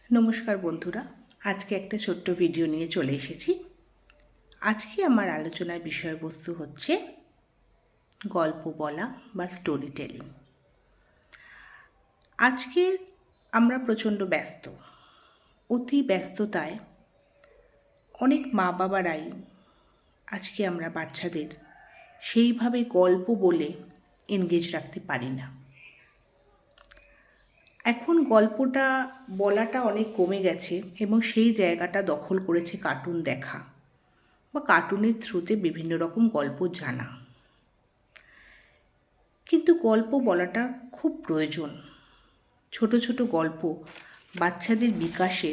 নমস্কার বন্ধুরা, আজকে একটা ছোট্ট ভিডিও নিয়ে চলে এসেছি। আজকে আমার আলোচনার বিষয়বস্তু হচ্ছে গল্প বলা বা স্টোরি টেলিং। আজকে আমরা প্রচণ্ড ব্যস্ত। অতি ব্যস্ততায় অনেক মা বাবারাই আজকে আমরা বাচ্চাদের সেইভাবে গল্প বলে এনগেজ রাখতে পারি না। এখন গল্পটা বলাটা অনেক কমে গেছে এবং সেই জায়গাটা দখল করেছে কার্টুন দেখা বা কার্টুনের থ্রুতে বিভিন্ন রকম গল্প জানা। কিন্তু গল্প বলাটা খুব প্রয়োজন। ছোট ছোট গল্প বাচ্চাদের বিকাশে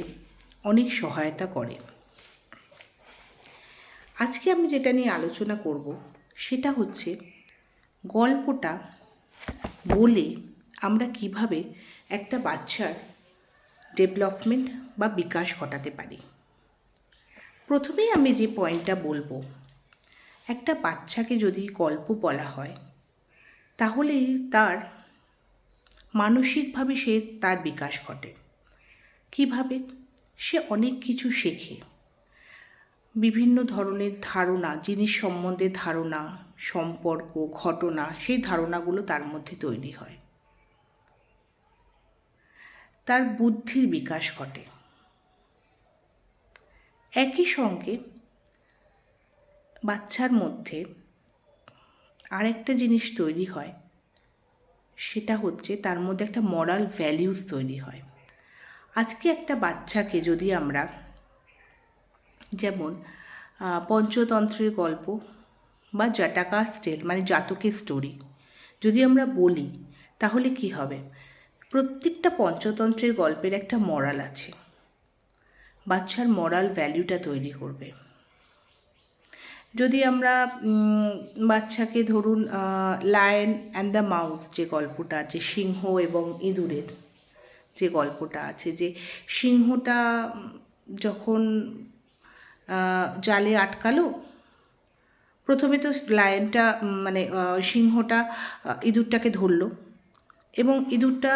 অনেক সহায়তা করে। আজকে আমি যেটা নিয়ে আলোচনা করব সেটা হচ্ছে গল্পটা বলে আমরা কিভাবে একটা বাচ্চার ডেভেলপমেন্ট বা বিকাশ ঘটাতে পারি। প্রথমেই আমি যে পয়েন্টটা বলবো, একটা বাচ্চাকে যদি গল্প বলা হয় তাহলে তার মানসিকভাবে তার বিকাশ ঘটে। কিভাবে? সে অনেক কিছু শেখে, বিভিন্ন ধরনের ধারণা, জিনিস সম্বন্ধে ধারণা, সম্পর্ক, ঘটনা, সেই ধারণাগুলো তার মধ্যে তৈরি হয়। তার বুদ্ধির বিকাশ ঘটে। একই সঙ্গে বাচ্চার মধ্যে আরেকটা জিনিস তৈরি হয়, সেটা হচ্ছে তার মধ্যে একটা মরাল ভ্যালিউস তৈরি হয়। আজকে একটা বাচ্চাকে যদি আমরা যেমন পঞ্চতন্ত্রের গল্প বা জাটাকা স্টেল মানে জাতকের স্টোরি যদি আমরা বলি, তাহলে কি হবে? প্রত্যেকটা পঞ্চতন্ত্রের গল্পের একটা মরাল আছে। বাচ্চার মরাল ভ্যালুটা তৈরি করবে। যদি আমরা বাচ্চাকে ধরুন লায়ন অ্যান্ড দ্য মাউস যে গল্পটা আছে, সিংহ এবং ইঁদুরের যে গল্পটা আছে, যে সিংহটা যখন জালে আটকালো, প্রথমে তো লায়নটা মানে সিংহটা ইঁদুরটাকে ধরলো এবং ইঁদুরটা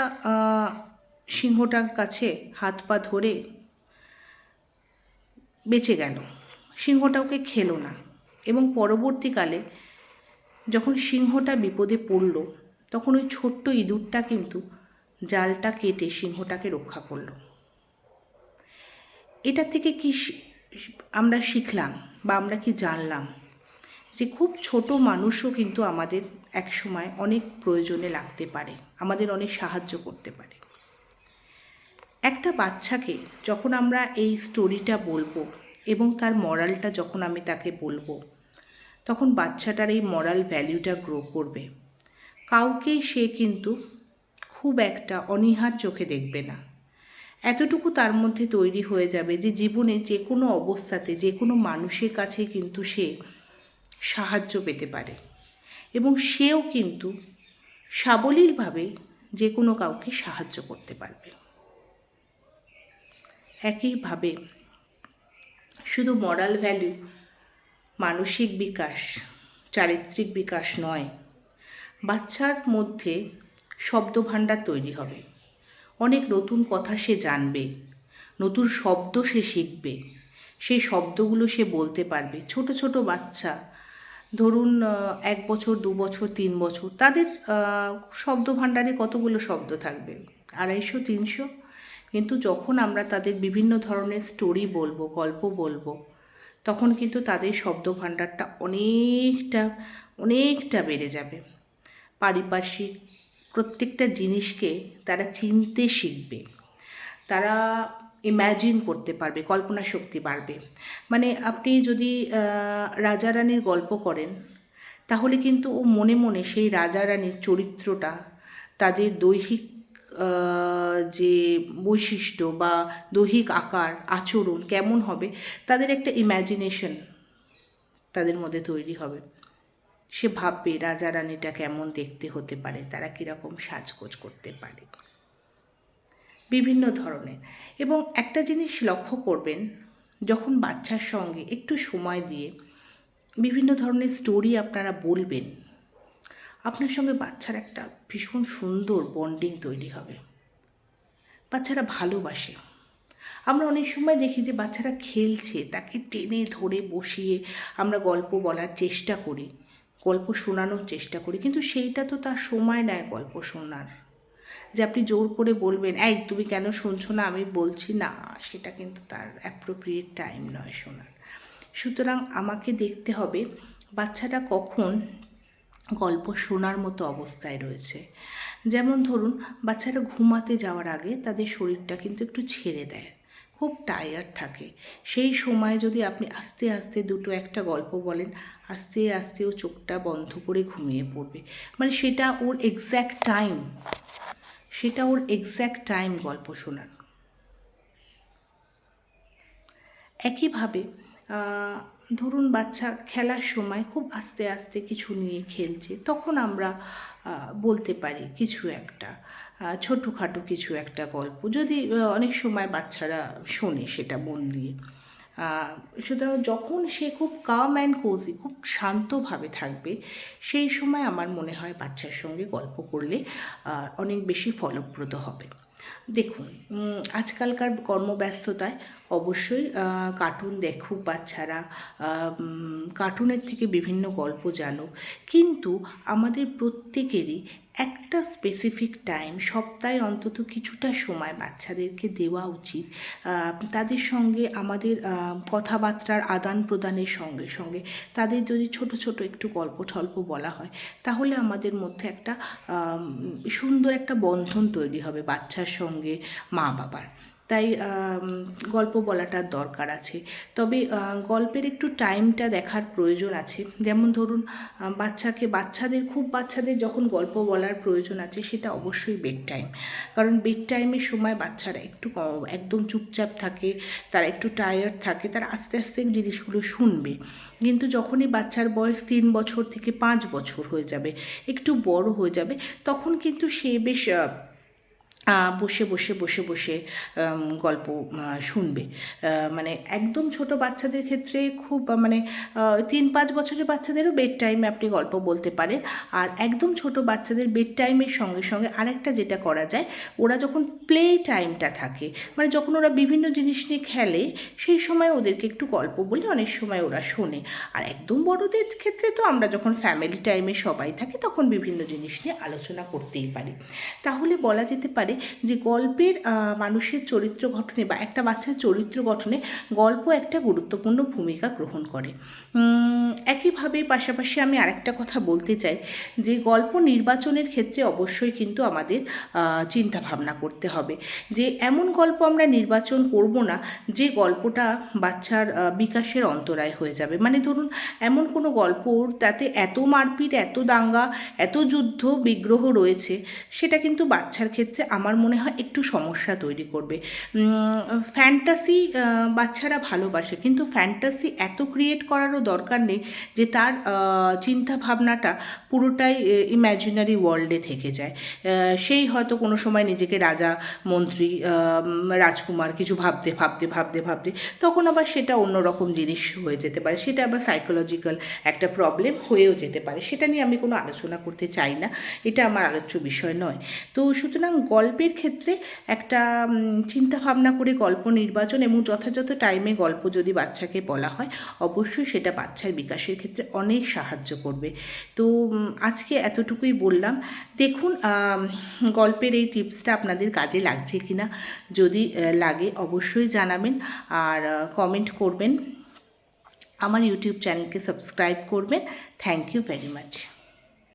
সিংহটার কাছে হাত পা ধরে বেঁচে গেল। সিংহটা ওকে খেলো না এবং পরবর্তীকালে যখন সিংহটা বিপদে পড়ল, তখন ওই ছোট্ট ইঁদুরটা কিন্তু জালটা কেটে সিংহটাকে রক্ষা করলো। এটা থেকে কি আমরা শিখলাম বা আমরা কি জানলাম? যে খুব ছোট মানুষও কিন্তু আমাদের এক সময় অনেক প্রয়োজনে লাগতে পারে, আমাদের অনেক সাহায্য করতে পারে। একটা বাচ্চাকে যখন আমরা এই স্টোরিটা বলবো এবং তার মরালটা যখন আমি তাকে বলবো, তখন বাচ্চাটার এই মরাল ভ্যালুটা গ্রো করবে। কাউকেই সে কিন্তু খুব একটা অনীহার চোখে দেখবে না। এতটুকু তার মধ্যে তৈরি হয়ে যাবে যে জীবনে যে কোনো অবস্থাতে যে কোনো মানুষের কাছে কিন্তু সে সাহায্য পেতে পারে এবং সেও কিন্তু সাবলীলভাবে যে কোনো কাউকে সাহায্য করতে পারবে। একইভাবে শুধু মরাল ভ্যালু, মানসিক বিকাশ, চারিত্রিক বিকাশ নয়, বাচ্চার মধ্যে শব্দভাণ্ডার তৈরি হবে। অনেক নতুন কথা সে জানবে, নতুন শব্দ সে শিখবে, সেই শব্দগুলো সে বলতে পারবে। ছোট ছোট বাচ্চা ধরুন 1 বছর, 2 বছর, 3 বছর, তাদের শব্দভাণ্ডারে কতগুলো শব্দ থাকবে? 250, 300। কিন্তু যখন আমরা তাদের বিভিন্ন ধরনের স্টোরি বলবো, গল্প বলবো, তখন কিন্তু তাদের শব্দভাণ্ডারটা অনেকটা বেড়ে যাবে। পারিপার্শ্বিক প্রত্যেকটা জিনিসকে তারা চিনতে শিখবে, তারা ইম্যাজিন করতে পারবে, কল্পনা শক্তি বাড়বে। মানে আপনি যদি রাজা রানীর গল্প করেন, তাহলে কিন্তু ও মনে মনে সেই রাজা রানীর চরিত্রটা, তাদের দৈহিক যে বৈশিষ্ট্য বা দৈহিক আকার আচরণ কেমন হবে, তাদের একটা ইম্যাজিনেশন তাদের মধ্যে তৈরি হবে। সে ভাববে রাজা রানীটা কেমন দেখতে হতে পারে, তারা কীরকম সাজগোজ করতে পারে, বিভিন্ন ধরনের। এবং একটা জিনিস লক্ষ্য করবেন, যখন বাচ্চার সঙ্গে একটু সময় দিয়ে বিভিন্ন ধরনের স্টোরি আপনারা বলবেন, আপনার সঙ্গে বাচ্চার একটা ভীষণ সুন্দর বন্ডিং তৈরি হবে। বাচ্চারা ভালোবাসে, আমরা অনেক সময় দেখি যে বাচ্চারা খেলছে, তাকে টেনে ধরে বসিয়ে আমরা গল্প বলার চেষ্টা করি, গল্প শোনানোর চেষ্টা করি, কিন্তু সেইটা তো তার সময় নেয় গল্প শোনার। যে আপনি জোর করে বলবেন, এই তুমি কেন শুনছো না, আমি বলছি না, সেটা কিন্তু তার অ্যাপ্রোপ্রিয়েট টাইম নয় শোনার। সুতরাং আমাকে দেখতে হবে বাচ্চাটা কখন গল্প শোনার মতো অবস্থায় রয়েছে। যেমন ধরুন, বাচ্চারা ঘুমাতে যাওয়ার আগে তাদের শরীরটা কিন্তু একটু ছেড়ে দেয়, খুব টায়ার্ড থাকে। সেই সময় যদি আপনি আস্তে আস্তে দুটো একটা গল্প বলেন, আস্তে আস্তে ও চোখটা বন্ধ করে ঘুমিয়ে পড়বে। মানে সেটা ওর এক্স্যাক্ট টাইম গল্প শোনার। একইভাবে ধরুন বাচ্চা খেলার সময় খুব আস্তে আস্তে কিছু নিয়ে খেলছে, তখন আমরা বলতে পারি কিছু একটা ছোটোখাটো কিছু একটা গল্প, যদি অনেক সময় বাচ্চারা শোনে সেটা মন দিয়ে। সুতরাং যখন সে খুব কাম অ্যান্ড কোজি, খুব শান্তভাবে থাকবে, সেই সময় আমার মনে হয় বাচ্চার সঙ্গে গল্প করলে অনেক বেশি ফলপ্রদ হবে। দেখুন, আজকালকার কর্মব্যস্ততায় অবশ্যই কার্টুন দেখুক বাচ্চারা, কার্টুনের থেকে বিভিন্ন গল্প জানুক, কিন্তু আমাদের প্রত্যেকেরই একটা স্পেসিফিক টাইম, সপ্তাহে অন্তত কিছুটা সময় বাচ্চাদেরকে দেওয়া উচিত। তাদের সঙ্গে আমাদের কথাবার্তার আদান প্রদানের সঙ্গে সঙ্গে তাদের যদি ছোট ছোট একটু গল্প টল্প বলা হয়, তাহলে আমাদের মধ্যে একটা সুন্দর একটা বন্ধন তৈরি হবে বাচ্চার সঙ্গে মা বাবার। তাই গল্প বলাটার দরকার আছে। তবে গল্পের একটু টাইমটা দেখার প্রয়োজন আছে। যেমন ধরুন, বাচ্চাদের যখন গল্প বলার প্রয়োজন আছে, সেটা অবশ্যই বেড টাইম। কারণ বেড টাইমের সময় বাচ্চারা একটু একদম চুপচাপ থাকে, তারা একটু টায়ার্ড থাকে, তারা আস্তে আস্তে জিনিসগুলো শুনবে। কিন্তু যখনই বাচ্চার বয়স 3 বছর থেকে 5 বছর হয়ে যাবে, একটু বড় হয়ে যাবে, তখন কিন্তু সে বেশ বসে গল্প শুনবে। মানে একদম ছোট বাচ্চাদের ক্ষেত্রে খুব 3-5 বছরের বাচ্চাদেরও বেড টাইমে আপনি গল্প বলতে পারেন। আর একদম ছোট বাচ্চাদের বেড টাইমের সঙ্গে সঙ্গে আরেকটা যেটা করা যায়, ওরা যখন প্লে টাইমটা থাকে, মানে যখন ওরা বিভিন্ন জিনিস নিয়ে খেলে, সেই সময় ওদেরকে একটু গল্প বলে অনেক সময় ওরা শোনে। আর একদম বড়দের ক্ষেত্রে তো আমরা যখন ফ্যামিলি টাইমে সবাই থাকি, তখন বিভিন্ন জিনিস নিয়ে আলোচনা করতেই পারি। তাহলে বলা যেতে পারে যে গল্পের মানুষের চরিত্র গঠনে বা একটা বাচ্চার চরিত্র গঠনে গল্প একটা গুরুত্বপূর্ণ ভূমিকা গ্রহণ করে। একইভাবে পাশাপাশি আমি আরেকটা কথা বলতে চাই যে গল্প নির্বাচনের ক্ষেত্রে অবশ্যই কিন্তু আমাদের চিন্তা ভাবনা করতে হবে যে এমন গল্প আমরা নির্বাচন করব না যে গল্পটা বাচ্চার বিকাশের অন্তরায় হয়ে যাবে। মানে ধরুন, এমন কোনো গল্প তাতে এত মারপিট, এত দাঙ্গা, এত যুদ্ধ বিগ্রহ রয়েছে, সেটা কিন্তু বাচ্চার ক্ষেত্রে আমার মনে হয় একটু সমস্যা তৈরি করবে। ফ্যান্টাসি বাচ্চারা ভালোবাসে, কিন্তু ফ্যান্টাসি এত ক্রিয়েট করারও দরকার নেই যে তার চিন্তা ভাবনাটা পুরোটাই ইম্যাজিনারি ওয়ার্ল্ডে থেকে যায়। সেই হয়তো কোনো সময় নিজেকে রাজা, মন্ত্রী, রাজকুমার কিছু ভাবতে তখন আবার সেটা অন্যরকম জিনিস হয়ে যেতে পারে, সেটা আবার সাইকোলজিক্যাল একটা প্রবলেম হয়েও যেতে পারে। সেটা নিয়ে আমি কোনো আলোচনা করতে চাই না, এটা আমার আলোচ্য বিষয় নয়। তো সুতরাং গল্পের ক্ষেত্রে একটা চিন্তা ভাবনা করে গল্প নির্বাচন এবং যথাযথ টাইমে গল্প যদি বাচ্চাকে বলা হয়, অবশ্যই সেটা বাচ্চার বিকাশের ক্ষেত্রে অনেক সাহায্য করবে। তো আজকে এতটুকুই বললাম। দেখুন, গল্পের এই টিপসটা আপনাদের কাজে লাগছে কি না, যদি লাগে অবশ্যই জানাবেন আর কমেন্ট করবেন। আমার ইউটিউব চ্যানেলকে সাবস্ক্রাইব করবেন। Thank you very much.